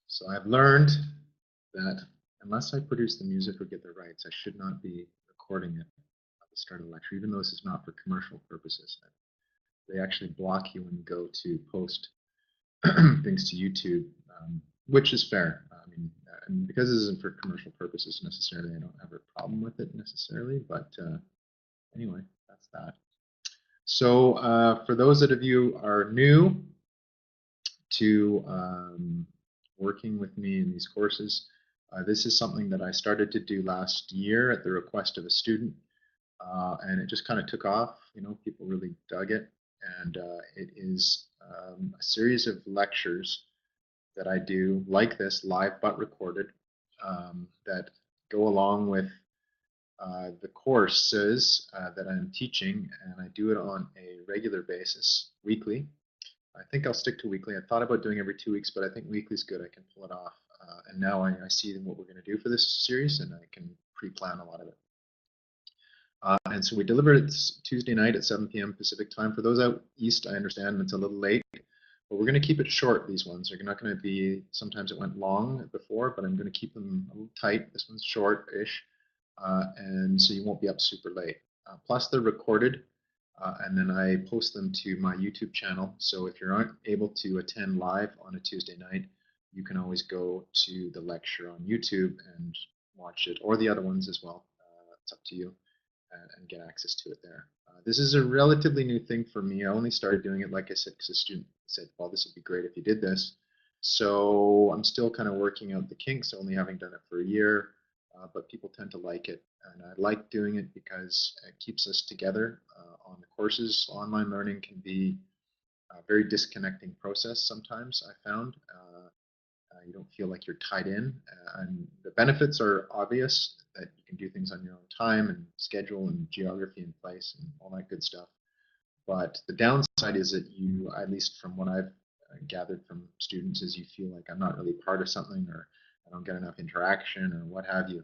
So I've learned that unless I produce the music or get the rights, I should not be recording it at the start of the lecture, even though this is not for commercial purposes. They actually block you when you go to post things to YouTube, which is fair. I mean, and because this isn't for commercial purposes necessarily, I don't have a problem with it necessarily. But anyway, that's that. So for those of you who are new to working with me in these courses, this is something that I started to do last year at the request of a student, and it just kind of took off. You know, people really dug it, and it is a series of lectures that I do like this, live but recorded, that go along with the courses that I'm teaching, and I do it on a regular basis, weekly. I think I'll stick to weekly. I thought about doing every 2 weeks, but I think weekly is good. I can pull it off. And now I see what we're going to do for this series, and I can pre-plan a lot of it. And so we deliver it Tuesday night at 7 p.m. Pacific time. For those out east, I understand it's a little late, but we're going to keep it short. These ones are not going to be, sometimes it went long before, but I'm going to keep them a little tight. This one's short-ish, and so you won't be up super late. Plus they're recorded, and then I post them to my YouTube channel. So if you aren't able to attend live on a Tuesday night, you can always go to the lecture on YouTube and watch it, or the other ones as well. It's up to you, and get access to it there. This is a relatively new thing for me. I only started doing it, like I said, because a student said, well, this would be great if you did this. So I'm still kind of working out the kinks, only having done it for a year, but people tend to like it. And I like doing it because it keeps us together on the courses. Online learning can be a very disconnecting process sometimes, I found. You don't feel like you're tied in. And the benefits are obvious, that you can do things on your own time and schedule and geography in place and all that good stuff. But the downside is that you, at least from what I've gathered from students, is you feel like I'm not really part of something, or I don't get enough interaction, or what have you.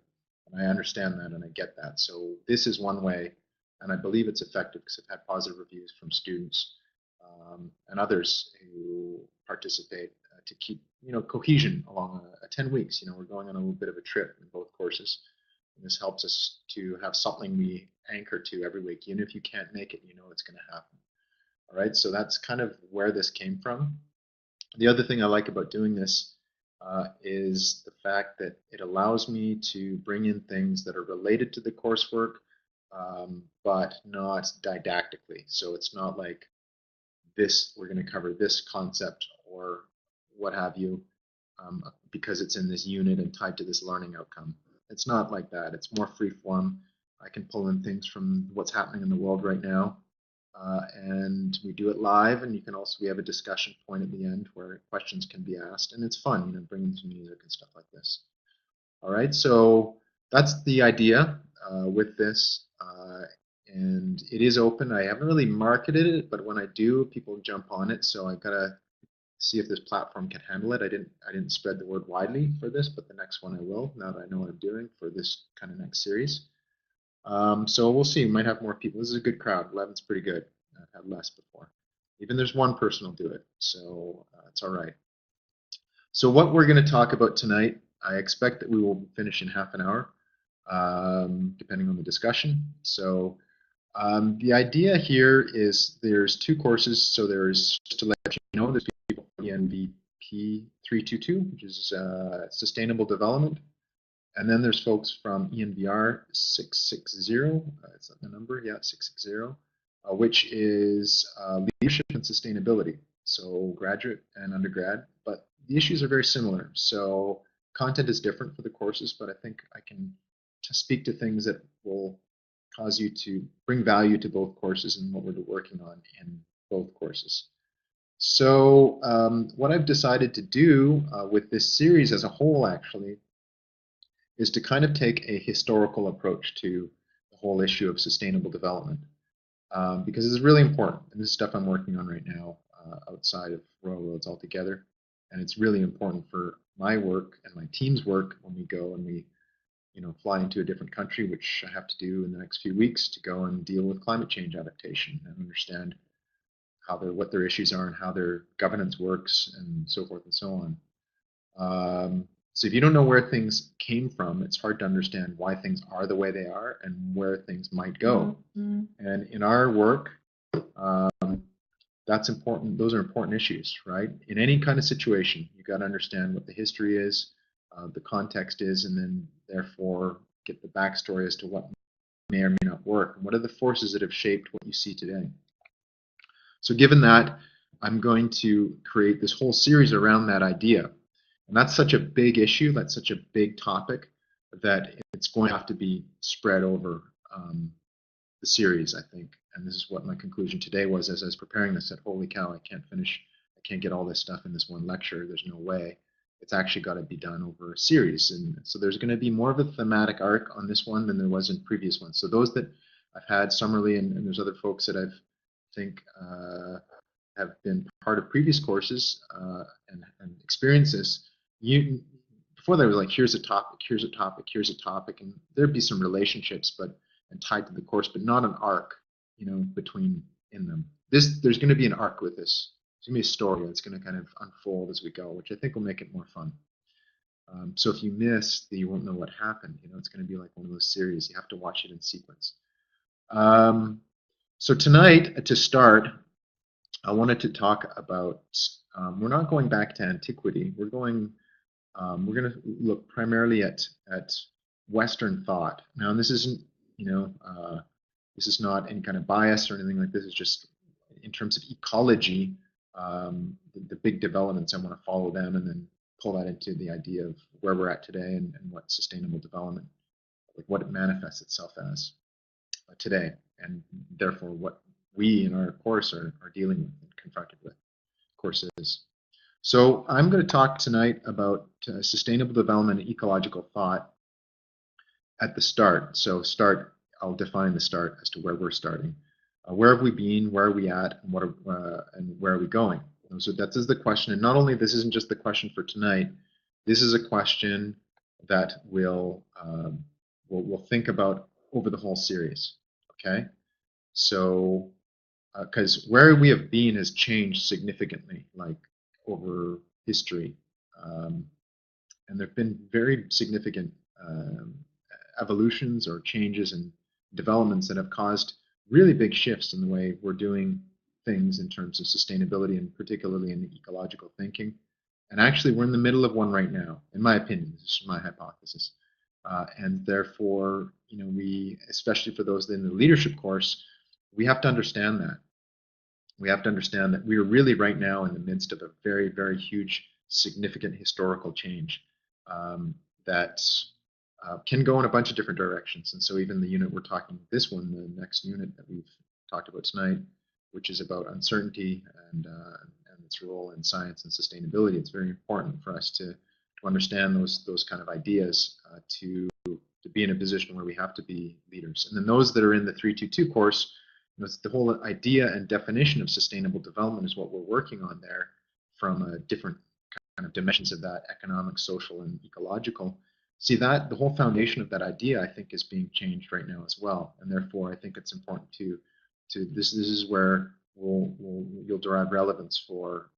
And I understand that and I get that. So this is one way, and I believe it's effective because I've had positive reviews from students and others who participate to keep cohesion along a 10 weeks. We're going on a little bit of a trip in both courses. And this helps us to have something we anchor to every week. Even if you can't make it, you know it's going to happen. All right, so that's kind of where this came from. The other thing I like about doing this is the fact that it allows me to bring in things that are related to the coursework, but not didactically. So it's not like this, we're going to cover this concept or what have you, because it's in this unit and tied to this learning outcome. It's not like that. It's more free form. I can pull in things from what's happening in the world right now, and we do it live. And you can also, we have a discussion point at the end where questions can be asked, and it's fun, bringing some music and stuff like this. All right, so that's the idea with this, and it is open. I haven't really marketed it, but when I do, people jump on it. So I gotta see if this platform can handle it. I didn't spread the word widely for this, but the next one I will, now that I know what I'm doing for this kind of next series. So we'll see. We might have more people. This is a good crowd. 11's pretty good. I've had less before. Even there's one person will do it, so it's all right. So what we're going to talk about tonight, I expect that we will finish in half an hour, depending on the discussion. So the idea here is there's two courses. So there's, just to let you know, there's people from ENVP 322, which is Sustainable Development. And then there's folks from ENVR 660, is that the number? Yeah, 660, which is Leadership and Sustainability. So graduate and undergrad, but the issues are very similar. So content is different for the courses, but I think I can speak to things that will cause you to bring value to both courses and what we're working on in both courses. So what I've decided to do with this series as a whole, actually, is to kind of take a historical approach to the whole issue of sustainable development, because it's really important. And this is stuff I'm working on right now outside of Royal Roads altogether. And it's really important for my work and my team's work when we go and we fly into a different country, which I have to do in the next few weeks, to go and deal with climate change adaptation and understand how what their issues are and how their governance works and so forth and so on. So if you don't know where things came from, it's hard to understand why things are the way they are and where things might go. And in our work, that's important. Those are important issues, right? In any kind of situation, you got to understand what the history is, the context is, and then therefore get the backstory as to what may or may not work. And what are the forces that have shaped what you see today? So given that, I'm going to create this whole series around that idea. And that's such a big issue, that's such a big topic, that it's going to have to be spread over the series, I think. And this is what my conclusion today was as I was preparing this. I said, holy cow, I can't get all this stuff in this one lecture. There's no way. It's actually got to be done over a series. And so there's going to be more of a thematic arc on this one than there was in previous ones. So those that I've had, Summerly, and there's other folks that I've think have been part of previous courses and experienced this. Before they were like, here's a topic, here's a topic, here's a topic, and there'd be some relationships, and tied to the course, but not an arc, between in them. There's going to be an arc with this. There's going to be a story that's going to kind of unfold as we go, which I think will make it more fun. So if you miss, you won't know what happened. It's going to be like one of those series. You have to watch it in sequence. So tonight, to start, I wanted to talk about. We're not going back to antiquity. We're going to look primarily at Western thought. Now, this isn't, this is not any kind of bias or anything like this. It's just in terms of ecology, the big developments. I want to follow them and then pull that into the idea of where we're at today and what sustainable development, like what it manifests itself as today, and therefore what we in our course are dealing with and confronted with. Courses. So I'm going to talk tonight about sustainable development and ecological thought at the start. So I'll define the start as to where we're starting. Where have we been? Where are we at? And where are we going? So that is the question. And not only this isn't just the question for tonight. This is a question that we'll think about over the whole series. Okay. So because where we have been has changed significantly, like over history, and there have been very significant evolutions or changes and developments that have caused really big shifts in the way we're doing things in terms of sustainability and particularly in ecological thinking. And actually, we're in the middle of one right now, in my opinion. This is my hypothesis. And therefore, we, especially for those in the leadership course, we have to understand that. We have to understand that we are really right now in the midst of a very, very huge, significant historical change that can go in a bunch of different directions. And so even the unit we're talking, this one, the next unit that we've talked about tonight, which is about uncertainty and its role in science and sustainability, it's very important for us to understand those kind of ideas to be in a position where we have to be leaders. And then those that are in the 322 course, the whole idea and definition of sustainable development is what we're working on there from different kind of dimensions of that, economic, social, and ecological. See, that the whole foundation of that idea, I think, is being changed right now as well. And therefore, I think it's important to this is where you'll derive relevance for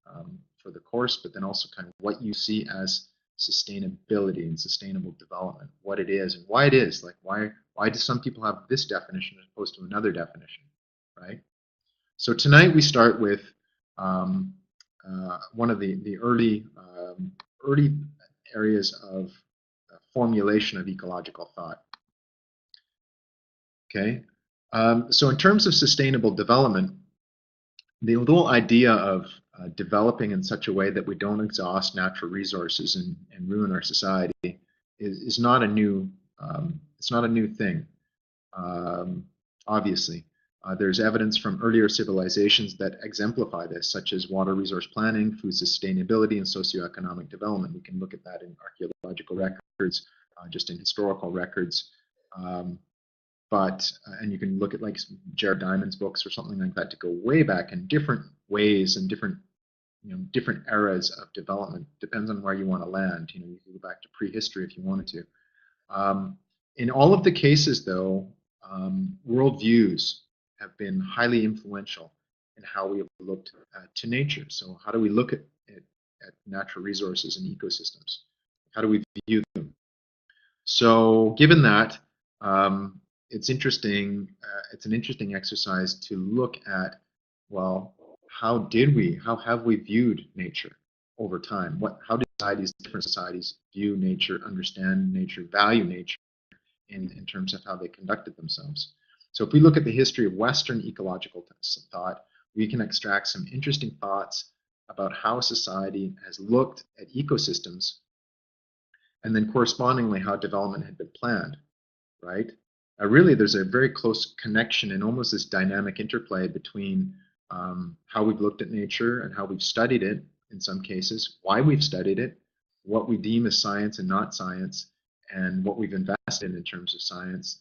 the course, but then also kind of what you see as sustainability and sustainable development, what it is and why it is. Like why do some people have this definition as opposed to another definition, right? So tonight we start with one of the early areas of formulation of ecological thought. Okay, so in terms of sustainable development, the whole idea of developing in such a way that we don't exhaust natural resources and ruin our society is not a new it's not a new thing. Obviously, there's evidence from earlier civilizations that exemplify this, such as water resource planning, food sustainability, and socioeconomic development. We can look at that in archaeological records, just in historical records. And you can look at like Jared Diamond's books or something like that to go way back in different ways and different eras of development. Depends on where you want to land. You can go back to prehistory if you wanted to. In all of the cases, though, worldviews have been highly influential in how we have looked to nature. So how do we look at at natural resources and ecosystems? How do we view them? So given that, it's interesting. It's an interesting exercise to look at, well, how have we viewed nature over time? How do different societies view nature, understand nature, value nature in terms of how they conducted themselves? So if we look at the history of Western ecological thought, we can extract some interesting thoughts about how society has looked at ecosystems, and then correspondingly how development had been planned, right? Really, there's a very close connection and almost this dynamic interplay between how we've looked at nature and how we've studied it in some cases, why we've studied it, what we deem as science and not science, and what we've invested in terms of science,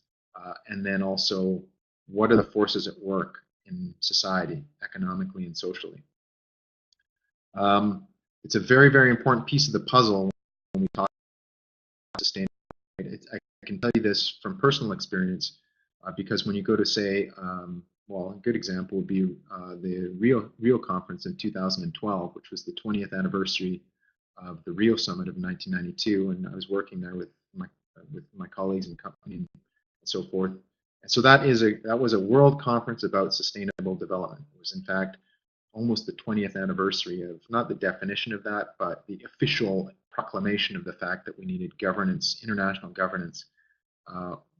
and then also what are the forces at work in society, economically and socially. It's a very, very important piece of the puzzle when we talk about sustainability. I can tell you this from personal experience because when you go to say, well, a good example would be the Rio conference in 2012, which was the 20th anniversary of the Rio Summit of 1992, and I was working there with my colleagues and company and so forth. And so that was a world conference about sustainable development. It was in fact almost the 20th anniversary of not the definition of that, but the official proclamation of the fact that we needed governance, international governance,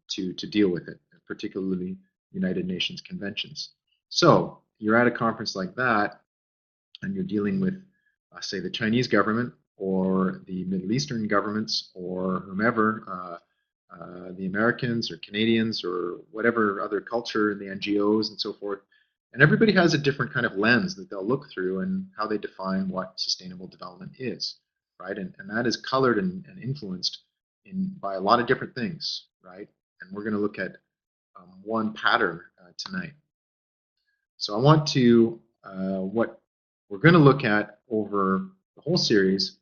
to deal with it, particularly United Nations conventions. So you're at a conference like that, and you're dealing with, say, the Chinese government or the Middle Eastern governments or whomever, the Americans or Canadians or whatever other culture, the NGOs and so forth. And everybody has a different kind of lens that they'll look through and how they define what sustainable development is, right? And that is colored and influenced by a lot of different things, right? And we're going to look at one pattern tonight. So I want to, what we're going to look at over the whole series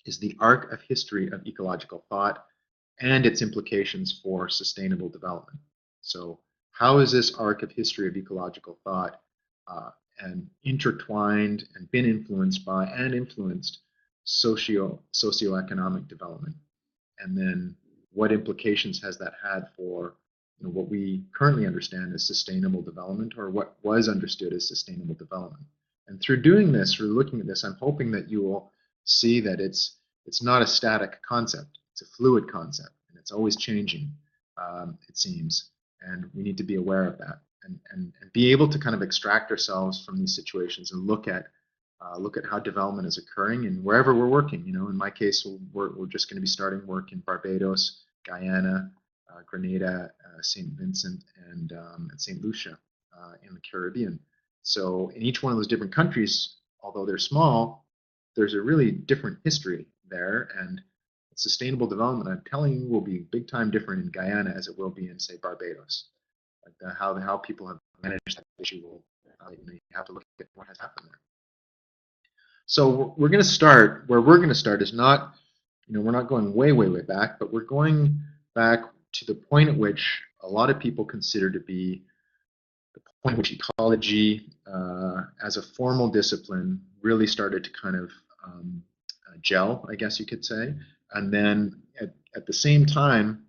is the arc of history of ecological thought and its implications for sustainable development. So how is this arc of history of ecological thought and intertwined and been influenced by and influenced socioeconomic development? And then what implications has that had for what we currently understand as sustainable development, or what was understood as sustainable development? And through doing this, through looking at this, I'm hoping that you will see that it's not a static concept. It's a fluid concept, and it's always changing, it seems. And we need to be aware of that and be able to kind of extract ourselves from these situations and look at how development is occurring and wherever we're working. In my case, we're just going to be starting work in Barbados, Guyana, Grenada, St. Vincent, and St. Lucia in the Caribbean. So in each one of those different countries, although they're small, there's a really different history there, and sustainable development, I'm telling you, will be big time different in Guyana as it will be in, say, Barbados. How people have managed that issue will you have to look at what has happened there. So we're going to start where we're going to start is not, we're not going way back, but we're going back to the point at which a lot of people consider to be the point at which ecology as a formal discipline really started to kind of gel, I guess you could say. And then at the same time,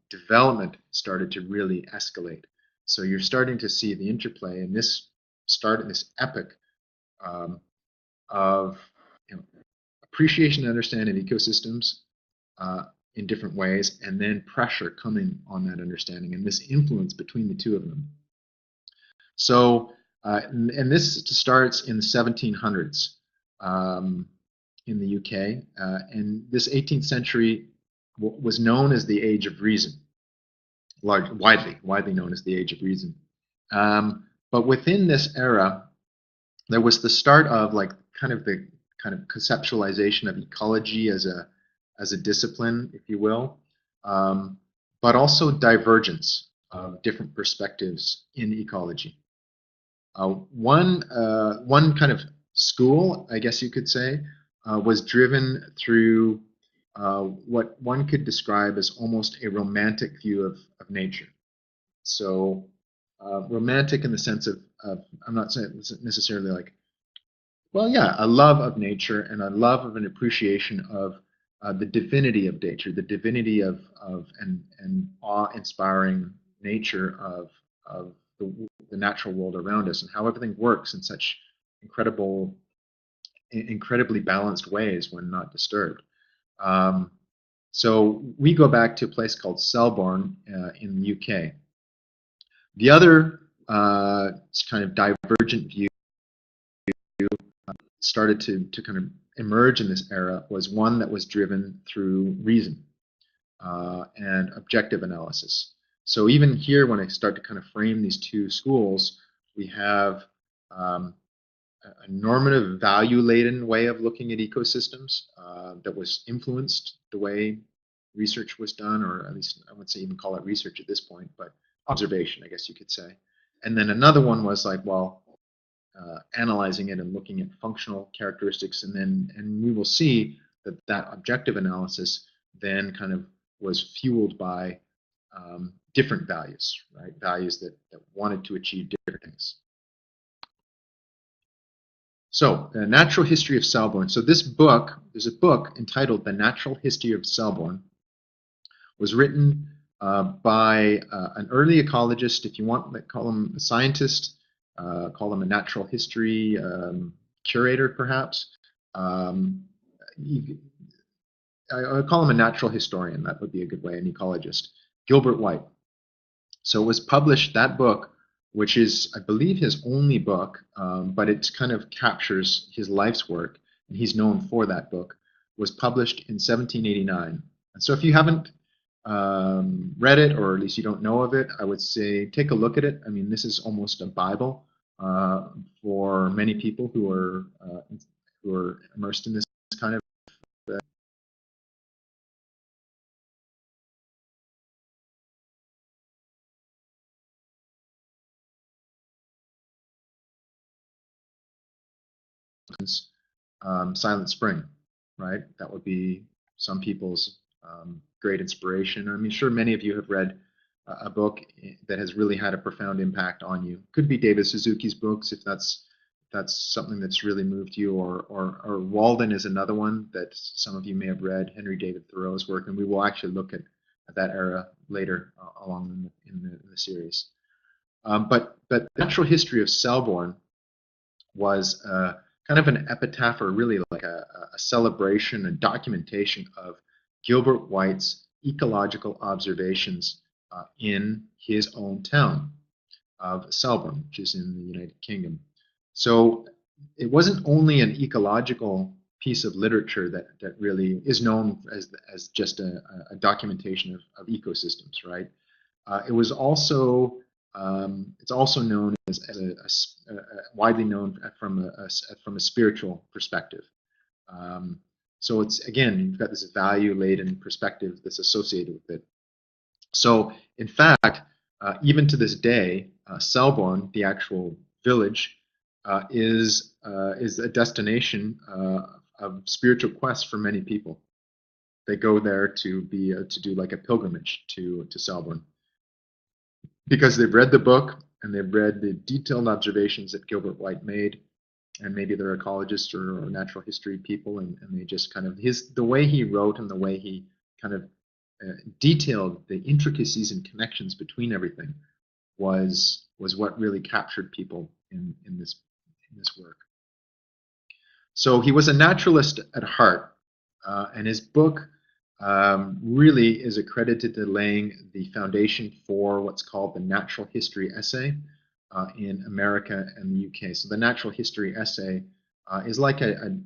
development started to really escalate. So you're starting to see the interplay in this epic of appreciation and understanding of ecosystems in different ways, and then pressure coming on that understanding and this influence between the two of them. So, and this starts in the 1700s in the UK, and this 18th century was known as the Age of Reason, widely known as the Age of Reason. But within this era, there was the start of the kind of conceptualization of ecology as a discipline, if you will, but also divergence of different perspectives in ecology. One kind of school, I guess you could say, was driven through what one could describe as almost a romantic view of nature. So romantic in the sense of I'm not saying necessarily like Well, yeah, a love of nature and a love of an appreciation of the divinity of nature, the divinity of and awe-inspiring nature of the natural world around us and how everything works in such incredible, incredibly balanced ways when not disturbed. Um, so we go back to a place called Selborne in the UK. The other kind of divergent view started to kind of emerge in this era was one that was driven through reason and objective analysis. So even here, when I start to kind of frame these two schools, we have um, a normative, value-laden way of looking at ecosystems that was influenced the way research was done, or at least I wouldn't say even call it research at this point, but observation, I guess you could say. And then another one was like, well, analyzing it and looking at functional characteristics, and we will see that that objective analysis then kind of was fueled by different values, right? Values that wanted to achieve different things. So, the natural history of Selborne. So this book, there's a book entitled The Natural History of Selborne, was written by an early ecologist, if you want, call him a scientist, call him a natural history curator, perhaps. I call him a natural historian. That would be a good way, an ecologist. Gilbert White. So it was published, that book, which is, I believe, his only book, but it kind of captures his life's work, and he's known for that book, was published in 1789. And so if you haven't read it, or at least you don't know of it, I would say take a look at it. I mean, this is almost a Bible for many people who are immersed in this kind of Silent Spring, right? That would be some people's great inspiration. I mean, sure, many of you have read a book that has really had a profound impact on you. Could be David Suzuki's books, if that's something that's really moved you, or Walden is another one that some of you may have read, Henry David Thoreau's work, and we will actually look at that era later along in the series. But the natural history of Selborne was kind of an epitaph, or really like a celebration, a documentation of Gilbert White's ecological observations in his own town of Selborne, which is in the United Kingdom. So it wasn't only an ecological piece of literature that really is known as just a documentation of ecosystems, right? It was also it's also known as widely known from a spiritual perspective. So it's, again, you've got this value-laden perspective that's associated with it. So in fact, even to this day, Selborne, the actual village, is a destination of spiritual quest for many people. They go there to do like a pilgrimage to Selborne, because they've read the book and they've read the detailed observations that Gilbert White made, and maybe they're ecologists or natural history people, and they just kind of, the way he wrote and the way he kind of detailed the intricacies and connections between everything was what really captured people in this work. So he was a naturalist at heart, and his book really is accredited to laying the foundation for what's called the natural history essay in America and the UK. So the natural history essay is like an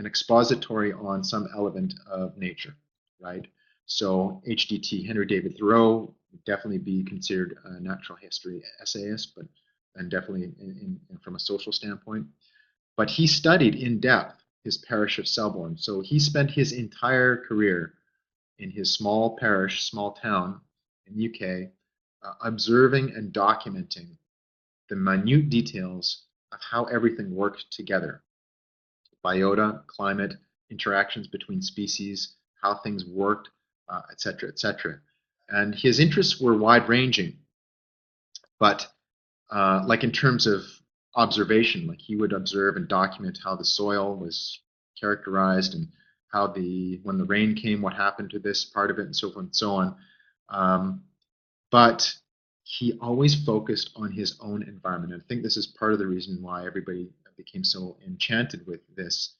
expository on some element of nature, right? So HDT, Henry David Thoreau, would definitely be considered a natural history essayist, and definitely from a social standpoint. But he studied in depth his parish of Selborne. So he spent his entire career in his small parish, small town in the UK, observing and documenting the minute details of how everything worked together. Biota, climate, interactions between species, how things worked, etc., etc. And his interests were wide-ranging, but like in terms of observation. Like he would observe and document how the soil was characterized and how when the rain came, what happened to this part of it, and so forth and so on. But he always focused on his own environment. And I think this is part of the reason why everybody became so enchanted with this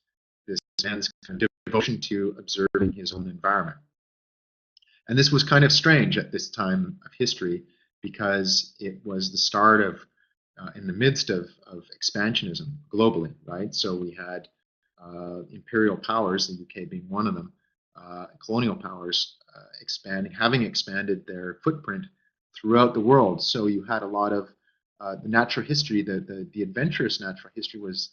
man's kind of devotion to observing his own environment. And this was kind of strange at this time of history because it was the start of, in the midst of expansionism globally, right? So we had imperial powers, the UK being one of them, colonial powers having expanded their footprint throughout the world. So you had a lot of the natural history, the adventurous natural history was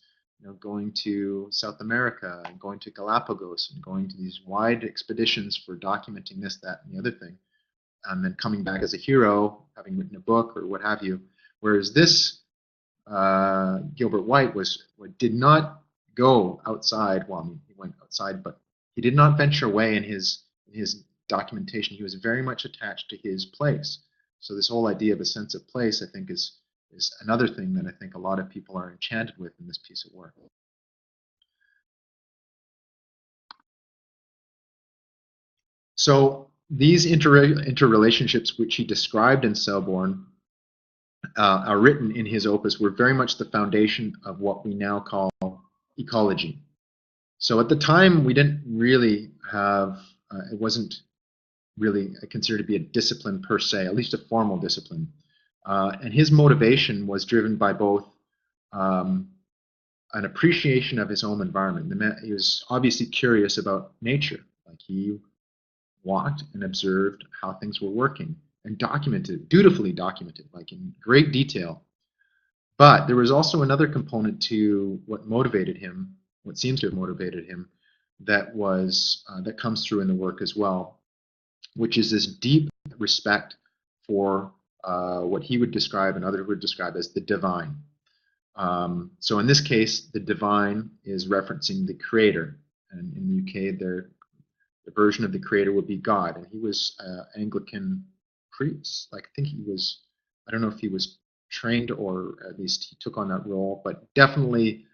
going to South America and going to Galapagos and going to these wide expeditions for documenting this, that, and the other thing, and then coming back as a hero, having written a book or what have you. Whereas this Gilbert White did not go outside. Well, I mean, he went outside, but he did not venture away in his documentation. He was very much attached to his place. So this whole idea of a sense of place, I think, is another thing that I think a lot of people are enchanted with in this piece of work. So these interrelationships which he described in Selborne are written in his opus were very much the foundation of what we now call ecology. So at the time, we didn't really have, it wasn't really considered to be a discipline per se, at least a formal discipline. And his motivation was driven by both an appreciation of his own environment. He was obviously curious about nature. Like he walked and observed how things were working and dutifully documented, like in great detail. But there was also another component to what motivated him, what seems to have motivated him, that comes through in the work as well, which is this deep respect for what he would describe and others would describe as the divine. So in this case, the divine is referencing the creator. And in the UK, the version of the creator would be God. And he was Anglican priest. Like I think he was, I don't know if he was trained or at least he took on that role, but definitely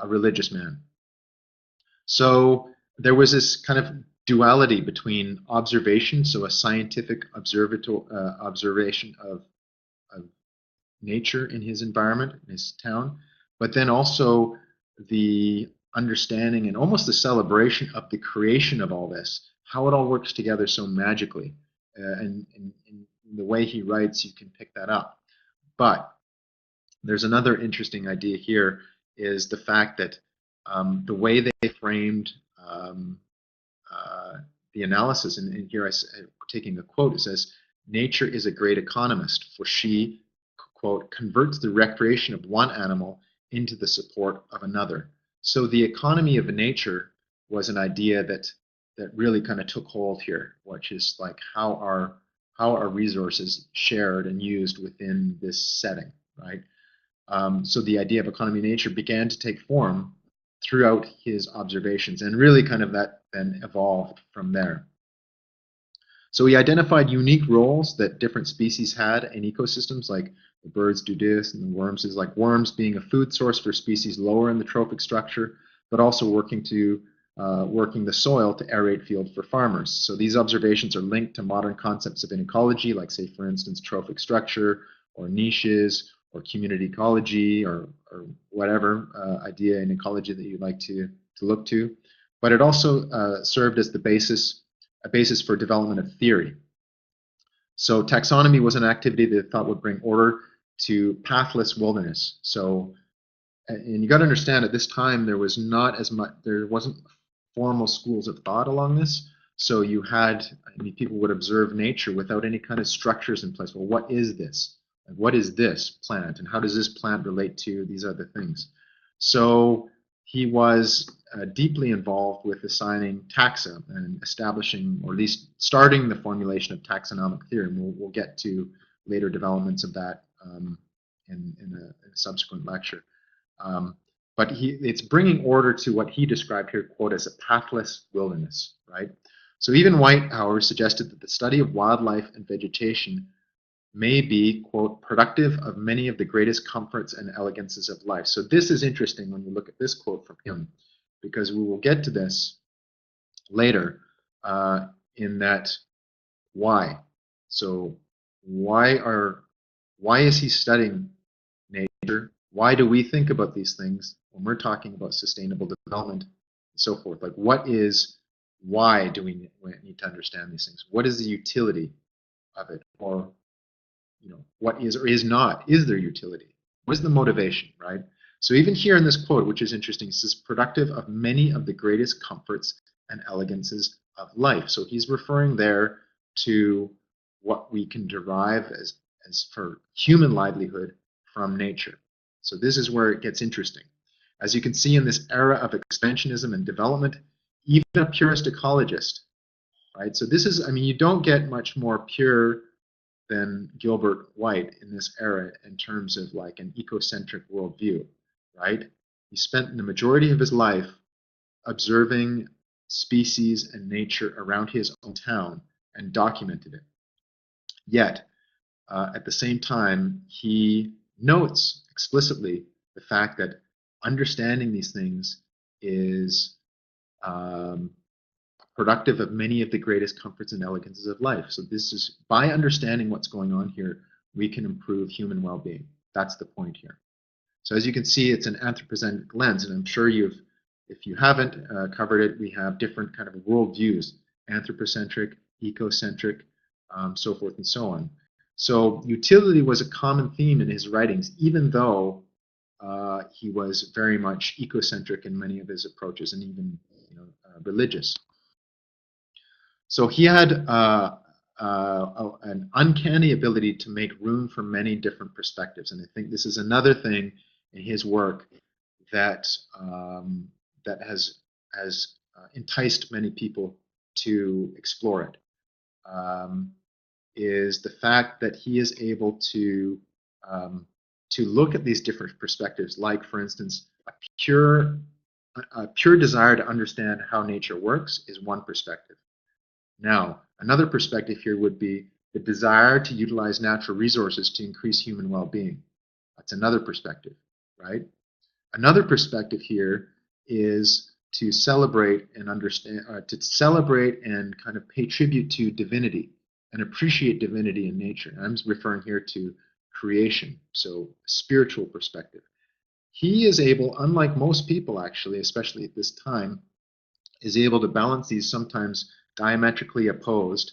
a religious man. So there was this kind of duality between observation, so a scientific observation of nature in his environment, in his town, but then also the understanding and almost the celebration of the creation of all this, how it all works together so magically. And in the way he writes, you can pick that up. But there's another interesting idea here is the fact that the way they framed the analysis, and here I'm taking a quote, it says, "Nature is a great economist, for she, quote, converts the recreation of one animal into the support of another." So the economy of nature was an idea that really kind of took hold here, which is like how are resources shared and used within this setting, right? So the idea of economy of nature began to take form throughout his observations, and really kind of that then evolved from there. So he identified unique roles that different species had in ecosystems, like the birds do this and the worms is like worms being a food source for species lower in the trophic structure, but also working the soil to aerate field for farmers. So these observations are linked to modern concepts of ecology, like say for instance trophic structure or niches or community ecology or whatever idea in ecology that you'd like to look to. But it also served as a basis for development of theory. So taxonomy was an activity that they thought would bring order to pathless wilderness. So, and you got to understand at this time there wasn't formal schools of thought along this. So you had, people would observe nature without any kind of structures in place. Well, what is this? What is this plant, and how does this plant relate to these other things? So he was deeply involved with assigning taxa and establishing, or at least starting the formulation of taxonomic theory. And we'll get to later developments of that in a subsequent lecture. But it's bringing order to what he described here, quote, as a pathless wilderness, right? So even White, however, suggested that the study of wildlife and vegetation may be, quote, productive of many of the greatest comforts and elegances of life. So this is interesting when you look at this quote from him, because we will get to this later in that why. So why is he studying nature? Why do we think about these things when we're talking about sustainable development and so forth? Like, why do we need to understand these things? What is the utility of it? Or, what is or is not? Is there utility? What is the motivation, right? So even here in this quote, which is interesting, it says, productive of many of the greatest comforts and elegances of life. So he's referring there to what we can derive as for human livelihood from nature. So this is where it gets interesting. As you can see in this era of expansionism and development, even a purist ecologist, right? So this is, I mean, you don't get much more pure than Gilbert White in this era in terms of like an ecocentric worldview, right? He spent the majority of his life observing species and nature around his own town and documented it. Yet, at the same time, he notes explicitly the fact that understanding these things is productive of many of the greatest comforts and elegances of life. So this is, by understanding what's going on here, we can improve human well-being. That's the point here. So as you can see, it's an anthropocentric lens, and I'm sure if you haven't covered it, we have different kind of worldviews: anthropocentric, ecocentric, so forth and so on. So utility was a common theme in his writings, even though he was very much ecocentric in many of his approaches, and even religious. So he had an uncanny ability to make room for many different perspectives, and I think this is another thing in his work that that has enticed many people to explore it. Is the fact that he is able to look at these different perspectives, like, for instance, a pure desire to understand how nature works is one perspective. Now, another perspective here would be the desire to utilize natural resources to increase human well-being. That's another perspective, right? Another perspective here is to celebrate and understand, to celebrate and kind of pay tribute to divinity and appreciate divinity in nature. I'm referring here to creation, so spiritual perspective. He is able, unlike most people actually, especially at this time, is able to balance these sometimes diametrically opposed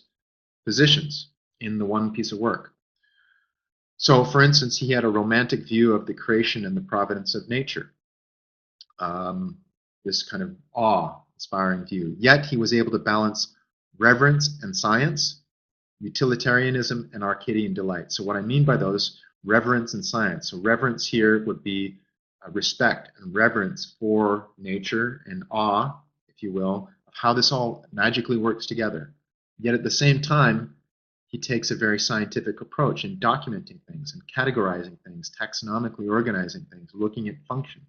positions in the one piece of work. So, for instance, he had a romantic view of the creation and the providence of nature, this kind of awe-inspiring view. Yet he was able to balance reverence and science, utilitarianism and Arcadian delight. So what I mean by those, reverence and science. So reverence here would be respect and reverence for nature and awe, if you will, of how this all magically works together. Yet at the same time, he takes a very scientific approach in documenting things and categorizing things, taxonomically organizing things, looking at function,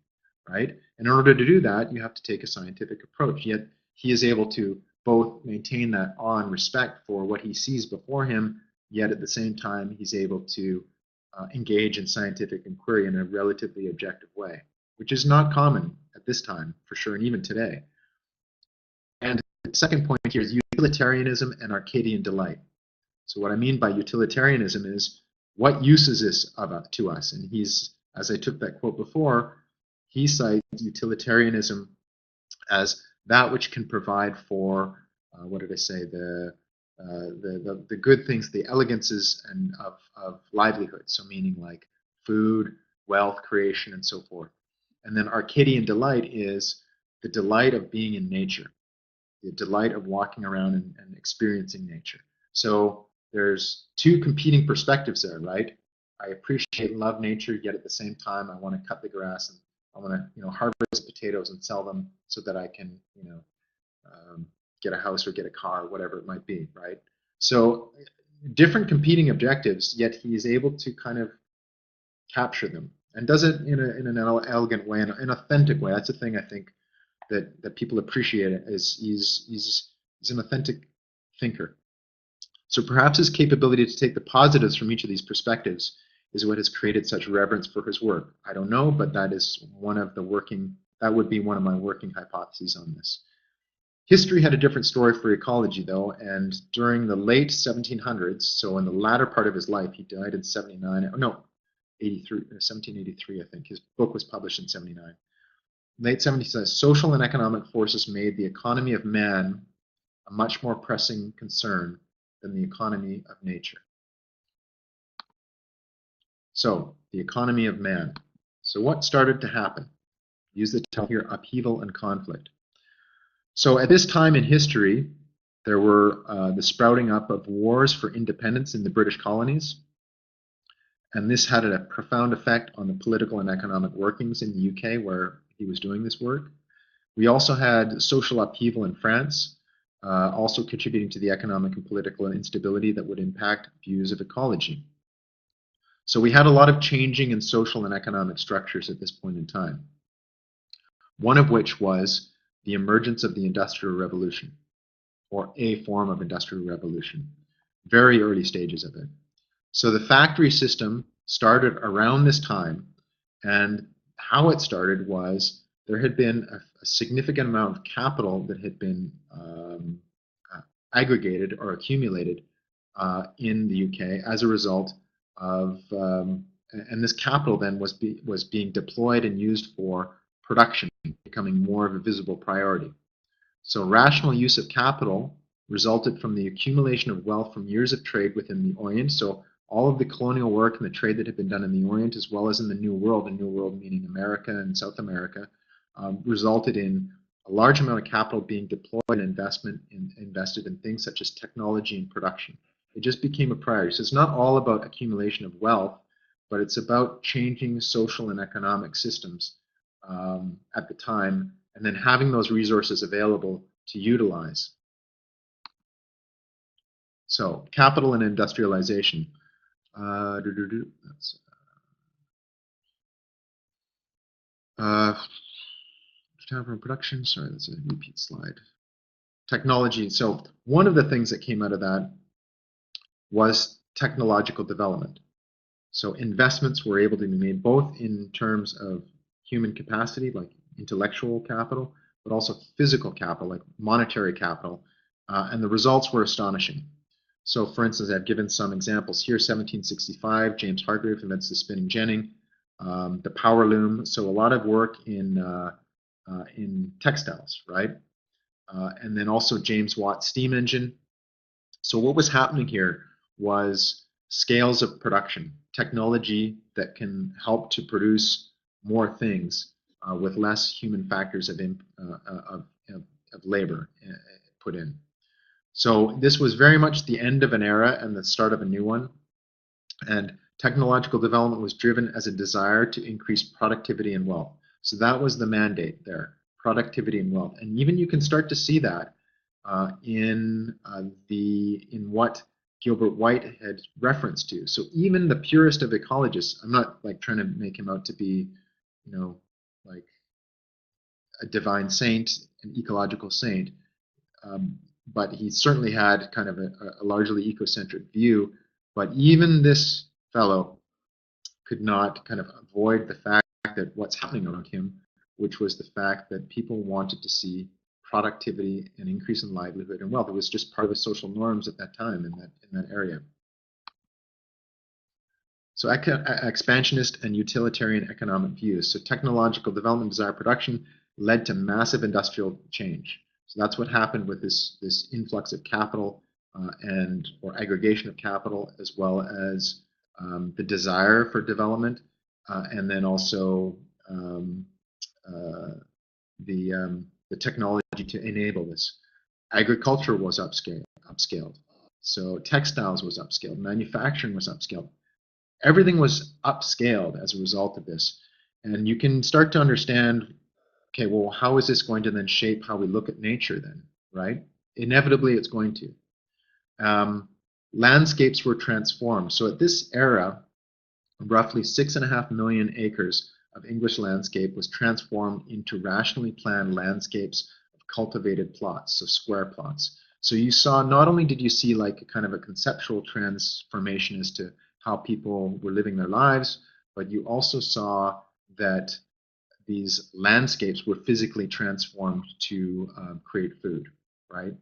right? And in order to do that, you have to take a scientific approach. Yet he is able to both maintain that awe and respect for what he sees before him, yet at the same time, he's able to engage in scientific inquiry in a relatively objective way, which is not common at this time, for sure, and even today. And the second point here is utilitarianism and Arcadian delight. So what I mean by utilitarianism is, what use is this to us? And he's, as I took that quote before, he cites utilitarianism as that which can provide for, what did I say, the good things, the elegances and of livelihood. So meaning like food, wealth creation, and so forth. And then Arcadian delight is the delight of being in nature, the delight of walking around and experiencing nature. So there's two competing perspectives there, right? I appreciate and love nature, yet at the same time, I want to cut the grass and I want to, harvest potatoes and sell them so that I can, get a house or get a car, whatever it might be, right? So different competing objectives, yet he's able to kind of capture them and does it in an elegant way, in an authentic way. That's the thing I think that people appreciate, is he's an authentic thinker. So perhaps his capability to take the positives from each of these perspectives is what has created such reverence for his work. I don't know, but that would be one of my working hypotheses on this. History had a different story for ecology, though, and during the late 1700s, so in the latter part of his life, he died in 1783, I think. His book was published in 79. Late 70s, social and economic forces made the economy of man a much more pressing concern than the economy of nature. So, the economy of man. So what started to happen? Use the term here, upheaval and conflict. So at this time in history, there were the sprouting up of wars for independence in the British colonies, and this had a profound effect on the political and economic workings in the UK where he was doing this work. We also had social upheaval in France, also contributing to the economic and political instability that would impact views of ecology. So we had a lot of changing in social and economic structures at this point in time, one of which was the emergence of the Industrial Revolution, or a form of Industrial Revolution, very early stages of it. So the factory system started around this time, and how it started was there had been a significant amount of capital that had been aggregated or accumulated in the UK as a result of, and this capital then was being deployed and used for production, becoming more of a visible priority. So rational use of capital resulted from the accumulation of wealth from years of trade within the Orient. So all of the colonial work and the trade that had been done in the Orient, as well as in the New World, meaning America and South America, resulted in a large amount of capital being deployed and invested in things such as technology and production. It just became a priority. So it's not all about accumulation of wealth, but it's about changing social and economic systems at the time, and then having those resources available to utilize. So capital and industrialization. Time for production. Sorry, that's a repeat slide. Technology. So one of the things that came out of that was technological development. So investments were able to be made both in terms of human capacity, like intellectual capital, but also physical capital, like monetary capital, and the results were astonishing. So for instance, I've given some examples here. 1765, James Hargreaves invents the spinning jenny, the power loom. So a lot of work in textiles, right? And then also James Watt's steam engine. So what was happening here was scales of production, technology that can help to produce more things with less human factors of labor put in. So this was very much the end of an era and the start of a new one. And technological development was driven as a desire to increase productivity and wealth. So that was the mandate there, productivity and wealth. And even you can start to see that in what Gilbert White had reference to. So even the purest of ecologists, I'm not like trying to make him out to be, you know, like a divine saint, an ecological saint, but he certainly had kind of a largely ecocentric view. But even this fellow could not kind of avoid the fact that what's happening around him, which was the fact that people wanted to see productivity and increase in livelihood and wealth. It was just part of the social norms at that time in that area. So expansionist and utilitarian economic views. So technological development, desire, production led to massive industrial change. So that's what happened with this influx of capital or aggregation of capital, as well as the desire for development, and then also the technology to enable this. Agriculture was upscaled. So textiles was upscaled. Manufacturing was upscaled. Everything was upscaled as a result of this. And you can start to understand, okay, well, how is this going to then shape how we look at nature then, right? Inevitably, it's going to. Landscapes were transformed. So at this era, roughly 6.5 million acres of English landscape was transformed into rationally planned landscapes of cultivated plots, so square plots. So you saw, not only did you see like a kind of a conceptual transformation as to how people were living their lives, but you also saw that these landscapes were physically transformed to create food, right?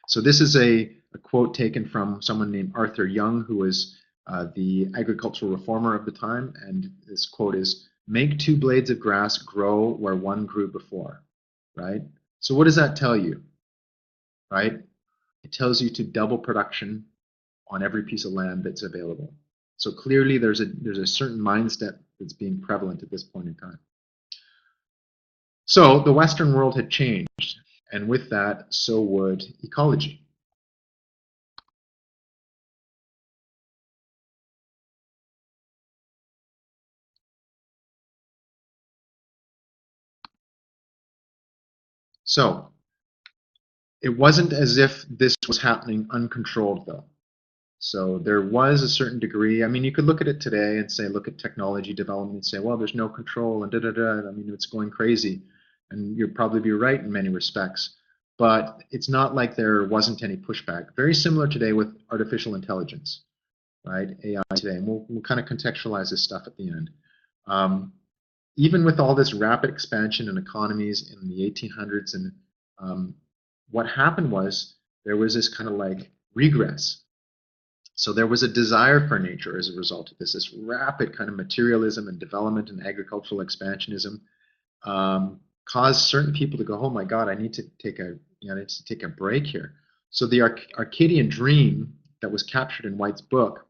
So this is a quote taken from someone named Arthur Young, who was the agricultural reformer of the time, and this quote is, "Make two blades of grass grow where one grew before," right? So what does that tell you, right? It tells you to double production on every piece of land that's available. So clearly there's a certain mindset that's being prevalent at this point in time. So the Western world had changed, and with that, so would ecology. So it wasn't as if this was happening uncontrolled, though. So there was a certain degree. I mean, you could look at it today and say, look at technology development and say, well, there's no control and da da da. I mean, it's going crazy, and you'd probably be right in many respects. But it's not like there wasn't any pushback. Very similar today with artificial intelligence, right? AI today, and we'll kind of contextualize this stuff at the end. Even with all this rapid expansion in economies in the 1800s, and what happened was there was this kind of like regress. So there was a desire for nature as a result of this rapid kind of materialism and development and agricultural expansionism caused certain people to go, oh my God, I need to take a break here. So the Arcadian dream that was captured in White's book,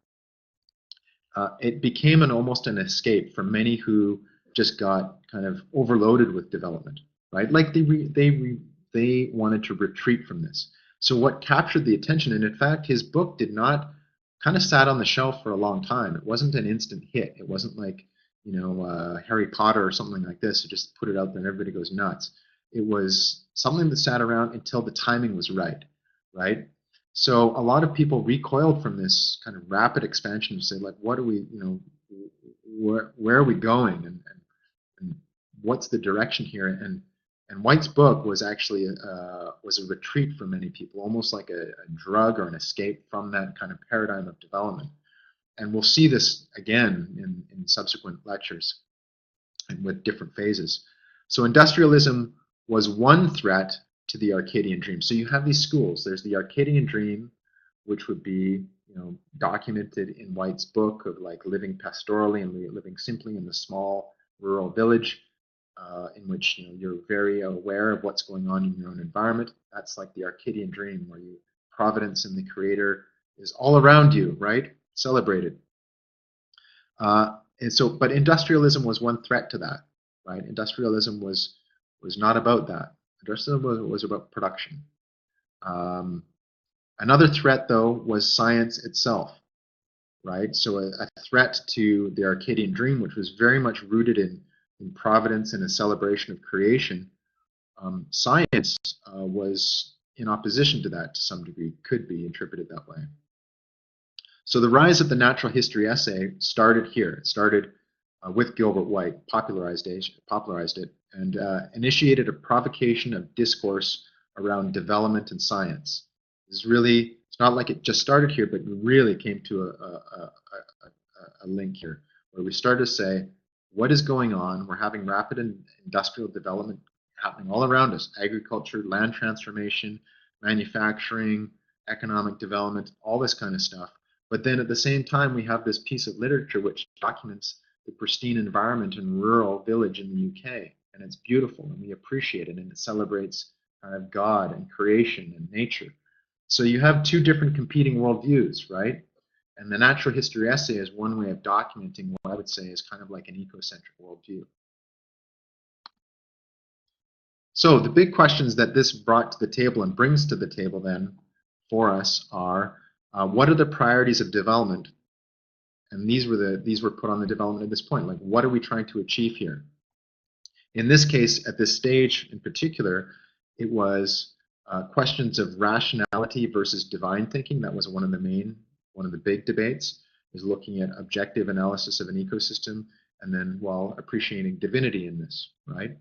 it became almost an escape for many who just got kind of overloaded with development, right? Like they wanted to retreat from this. So what captured the attention, and in fact, his book did not kind of sat on the shelf for a long time. It wasn't an instant hit. It wasn't like, Harry Potter or something like this. You just put it out there and everybody goes nuts. It was something that sat around until the timing was right, right? So a lot of people recoiled from this kind of rapid expansion and say, like, what are we, where are we going, and what's the direction here? And White's book was actually was a retreat for many people, almost like a drug or an escape from that kind of paradigm of development. And we'll see this again in subsequent lectures and with different phases. So industrialism was one threat to the Arcadian dream. So you have these schools. There's the Arcadian dream, which would be documented in White's book of like living pastorally and living simply in the small rural village, in which you're very aware of what's going on in your own environment. That's like the Arcadian dream, where providence and the creator is all around you, right? Celebrated. But industrialism was one threat to that, right? Industrialism was not about that. Industrialism was about production. Another threat, though, was science itself, right? So a threat to the Arcadian dream, which was very much rooted in providence and a celebration of creation. Science was in opposition to that to some degree, could be interpreted that way. So the rise of the natural history essay started here. It started with Gilbert White, popularized it, and initiated a provocation of discourse around development and science. It's not like it just started here, but really came to a link here, where we started to say, what is going on? We're having rapid industrial development happening all around us: agriculture, land transformation, manufacturing, economic development, all this kind of stuff. But then at the same time, we have this piece of literature which documents the pristine environment in rural village in the UK. And it's beautiful, and we appreciate it, and it celebrates kind of God and creation and nature. So you have two different competing worldviews, right? And the natural history essay is one way of documenting what I would say is kind of like an ecocentric worldview. So the big questions that this brought to the table and brings to the table then for us are, what are the priorities of development? And these were put on the development at this point. Like, what are we trying to achieve here? In this case, at this stage in particular, it was questions of rationality versus divine thinking. That was one of the big debates, is looking at objective analysis of an ecosystem and then, well, appreciating divinity in this, right?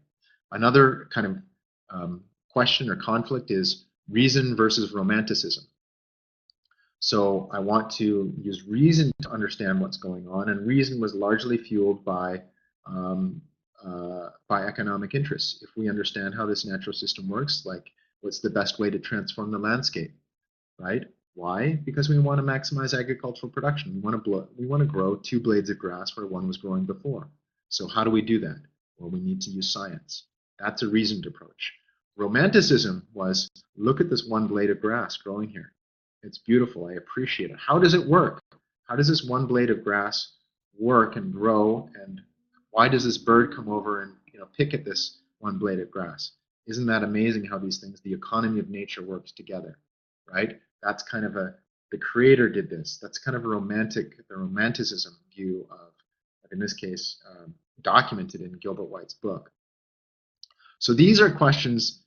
Another kind of question or conflict is reason versus romanticism. So I want to use reason to understand what's going on, and reason was largely fueled by economic interests. If we understand how this natural system works, like what's the best way to transform the landscape, right? Why? Because we want to maximize agricultural production. We want to grow 2 blades of grass where one was growing before. So how do we do that? Well, we need to use science. That's a reasoned approach. Romanticism was, look at this 1 blade of grass growing here. It's beautiful. I appreciate it. How does it work? How does this 1 blade of grass work and grow? And why does this bird come over and pick at this 1 blade of grass? Isn't that amazing how these things, the economy of nature, works together, right? That's kind of the creator did this. That's kind of the romanticism view of, in this case, documented in Gilbert White's book. So these are questions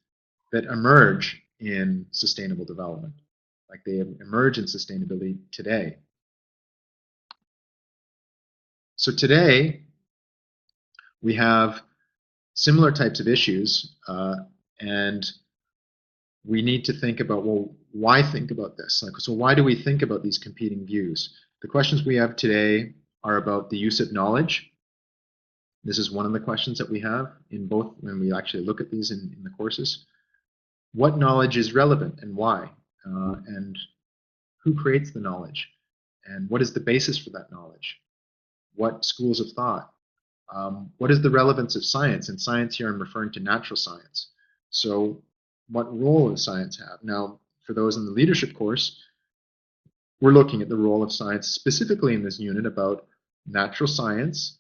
that emerge in sustainable development. Like they emerge in sustainability today. So today, we have similar types of issues, and we need to think about, well, why think about this? So why do we think about these competing views? The questions we have today are about the use of knowledge. This is one of the questions that we have in both when we actually look at these in the courses. What knowledge is relevant and why? And who creates the knowledge? And what is the basis for that knowledge? What schools of thought? What is the relevance of science? And science here, I'm referring to natural science. So what role does science have? Now, for those in the leadership course, we're looking at the role of science specifically in this unit about natural science,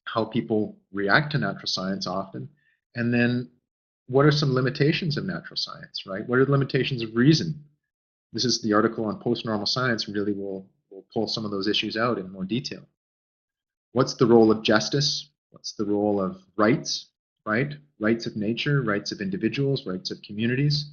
how people react to natural science often, and then what are some limitations of natural science, right? What are the limitations of reason? This is the article on post-normal science really will pull some of those issues out in more detail. What's the role of justice? What's the role of rights, right? Rights of nature, rights of individuals, rights of communities.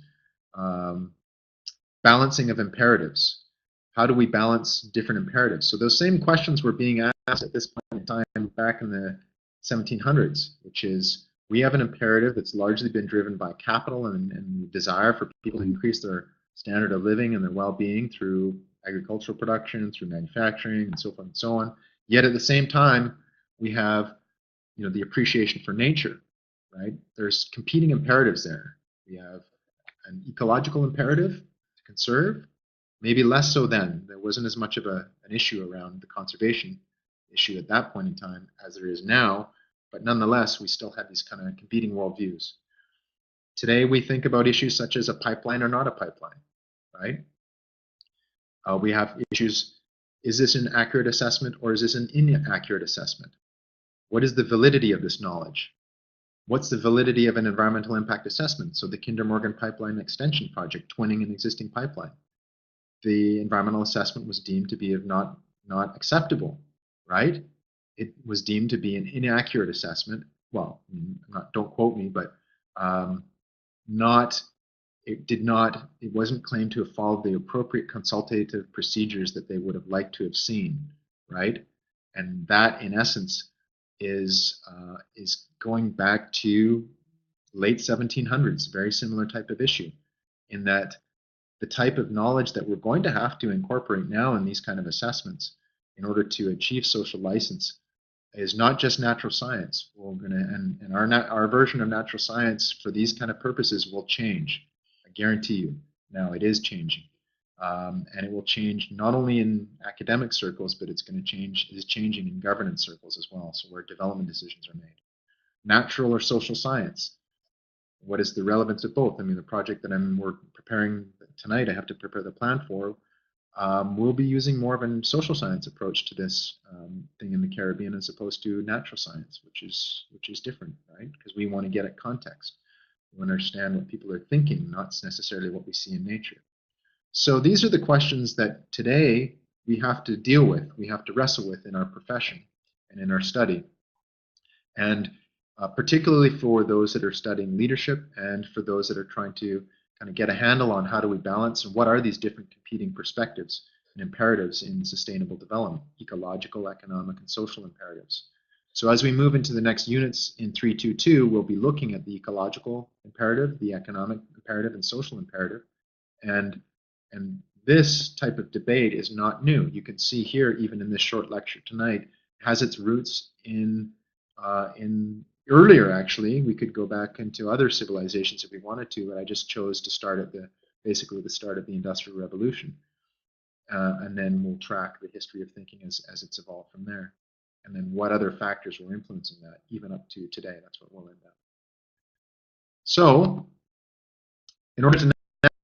Balancing of imperatives. How do we balance different imperatives? So those same questions were being asked at this point in time back in the 1700s, which is, we have an imperative that's largely been driven by capital and the desire for people to increase their standard of living and their well-being through agricultural production, through manufacturing, and so forth and so on. Yet at the same time, we have the appreciation for nature, right? There's competing imperatives there. We have an ecological imperative to conserve, maybe less so then. There wasn't as much of an issue around the conservation issue at that point in time as there is now, but nonetheless, we still have these kind of competing worldviews. Today, we think about issues such as a pipeline or not a pipeline, right? We have issues, is this an accurate assessment or is this an inaccurate assessment? What is the validity of this knowledge? What's the validity of an environmental impact assessment? So the Kinder Morgan Pipeline Extension Project, twinning an existing pipeline. The environmental assessment was deemed to be not acceptable, right? It was deemed to be an inaccurate assessment. Well, don't quote me, but it wasn't claimed to have followed the appropriate consultative procedures that they would have liked to have seen, right? And that, in essence, is going back to late 1700s, very similar type of issue, in that the type of knowledge that we're going to have to incorporate now in these kind of assessments in order to achieve social license is not just natural science. We're gonna, and our version of natural science for these kind of purposes will change. I guarantee you. Now it is changing, and it will change not only in academic circles, but it's changing in governance circles as well. So where development decisions are made. Natural or social science. What is the relevance of both? I mean, the project that we're preparing tonight, I have to prepare the plan for. We'll be using more of a social science approach to this thing in the Caribbean as opposed to natural science, which is different, right? Because we want to get at context. We want to understand what people are thinking, not necessarily what we see in nature. So these are the questions that today we have to deal with, we have to wrestle with in our profession and in our study. And particularly for those that are studying leadership and for those that are trying to kind of get a handle on how do we balance and what are these different competing perspectives and imperatives in sustainable development, ecological, economic, and social imperatives. So as we move into the next units in 322, we'll be looking at the ecological imperative, the economic imperative, and social imperative. And this type of debate is not new. You can see here, even in this short lecture tonight, has its roots in earlier, actually. We could go back into other civilizations if we wanted to, but I just chose to start at basically the start of the Industrial Revolution. And then we'll track the history of thinking as it's evolved from there. And then what other factors were influencing that, even up to today. That's what we'll end up. So, in order to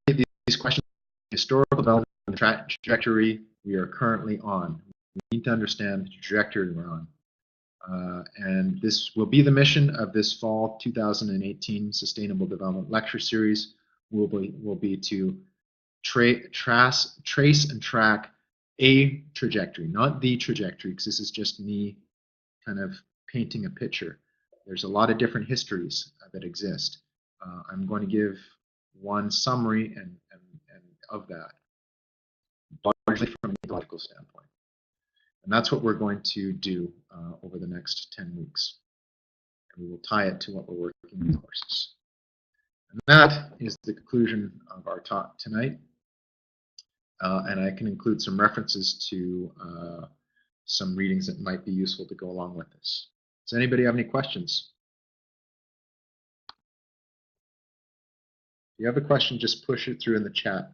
navigate these questions, historical development and the trajectory we are currently on, we need to understand the trajectory we're on. And this will be the mission of this fall 2018 Sustainable Development Lecture Series. Will be to trace and track a trajectory, not the trajectory, because this is just me kind of painting a picture. There's a lot of different histories that exist. I'm going to give one summary and of that, largely from an ecological standpoint. And that's what we're going to do over the next 10 weeks. And we will tie it to what we're working in courses. And that is the conclusion of our talk tonight. And I can include some references to some readings that might be useful to go along with this. Does anybody have any questions? If you have a question, just push it through in the chat.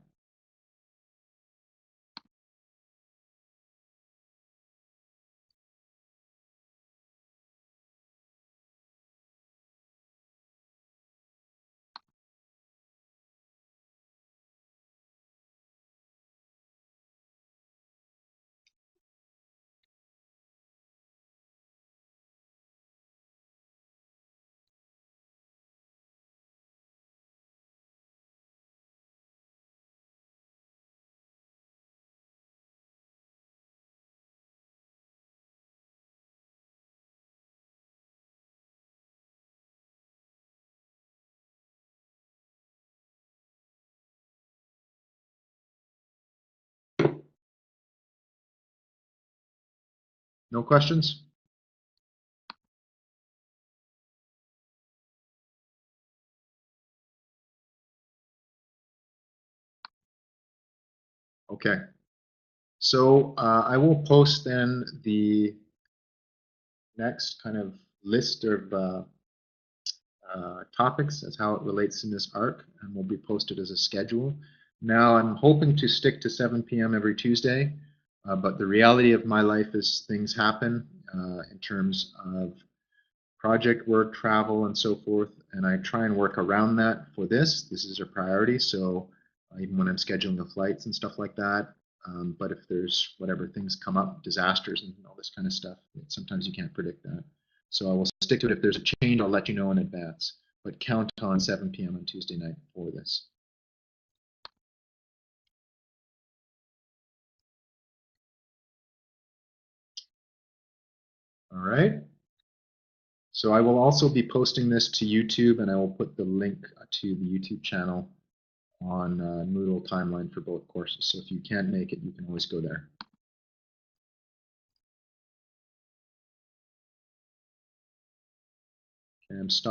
No questions? Okay. So I will post then the next kind of list of topics as how it relates in this arc, and will be posted as a schedule. Now I'm hoping to stick to 7 p.m. every Tuesday, but the reality of my life is things happen in terms of project work, travel, and so forth, and I try and work around that for this. This is a priority, so even when I'm scheduling the flights and stuff like that. But if there's whatever things come up, disasters and all this kind of stuff, sometimes you can't predict that. So I will stick to it. If there's a change, I'll let you know in advance. But count on 7 p.m. on Tuesday night for this. All right. So I will also be posting this to YouTube, and I will put the link to the YouTube channel on Moodle timeline for both courses. So if you can't make it, you can always go there. Okay, I'm stopping.